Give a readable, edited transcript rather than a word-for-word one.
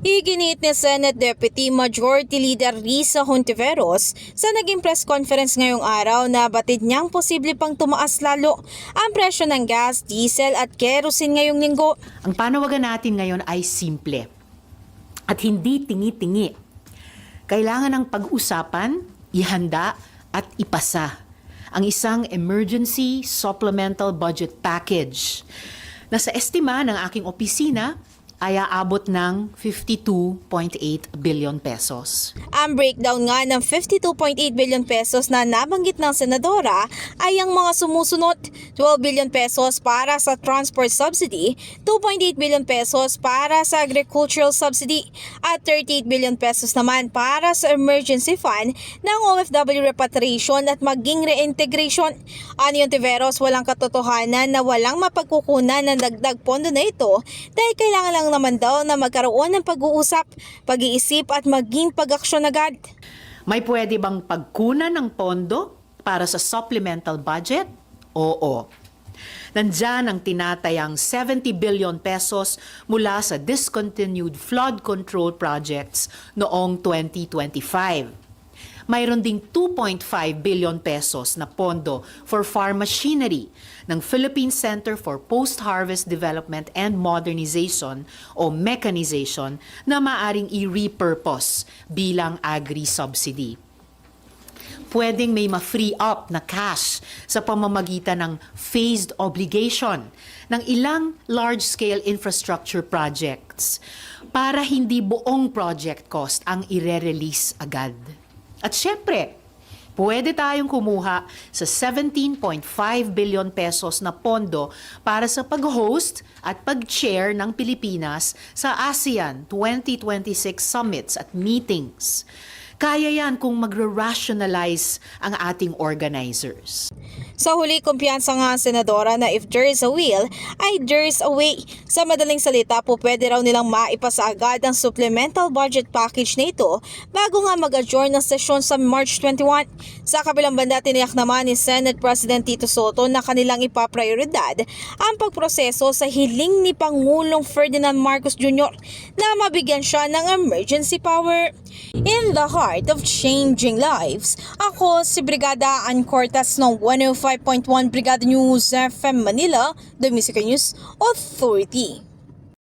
Iginit ni Senate Deputy Majority Leader Risa Hontiveros sa naging press conference ngayong araw na batid niyang posible pang tumaas lalo ang presyo ng gas, diesel at kerosene ngayong linggo. Ang panawagan natin ngayon ay simple at hindi tingi-tingi. Kailangan ng pag-usapan, ihanda at ipasa ang isang emergency supplemental budget package na sa estima ng aking opisina ay aabot ng 52.8 billion pesos. Ang breakdown nga ng 52.8 billion pesos na nabanggit ng senadora ay ang mga sumusunod: 12 billion pesos para sa transport subsidy, 2.8 billion pesos para sa agricultural subsidy, at 38 billion pesos naman para sa emergency fund ng OFW repatriation at maging reintegration. Ani Hontiveros, walang katotohanan na walang mapagkukunan ng dagdag pondo na ito dahil kailangan lang naman daw na magkaroon ng pag-uusap, pag-iisip at maging pag-aksyon agad. May pwede bang pagkunan ng pondo para sa supplemental budget? Oo. Nandyan ang tinatayang 70 billion pesos mula sa discontinued flood control projects noong 2025. Mayroon ding 2.5 billion pesos na pondo for farm machinery ng Philippine Center for Post-Harvest Development and Modernization o mechanization na maaring i-repurpose bilang agri-subsidy. Pwedeng may ma-free up na cash sa pamamagitan ng phased obligation ng ilang large-scale infrastructure projects para hindi buong project cost ang ire-release agad. At syempre, pwede tayong kumuha sa 17.5 billion pesos na pondo para sa pag-host at pag-chair ng Pilipinas sa ASEAN 2026 summits at meetings. Kaya yan kung magre-rationalize ang ating organizers. Sa huli, kumpiyansa nga ang senadora na if there is a will, ay there is a way. Sa madaling salita po, pwede raw nilang maipasa agad ang supplemental budget package na ito bago nga mag-adjourn ng sesyon sa March 21. Sa kabilang banda, tiniyak naman ni Senate President Tito Soto na kanilang ipaprioridad ang pagproseso sa hiling ni Pangulong Ferdinand Marcos Jr. na mabigyan siya ng emergency power. In the heart of changing lives, ako si Brigada Ann Cortas ng 105.1 Brigada News FM Manila, The Music News Authority.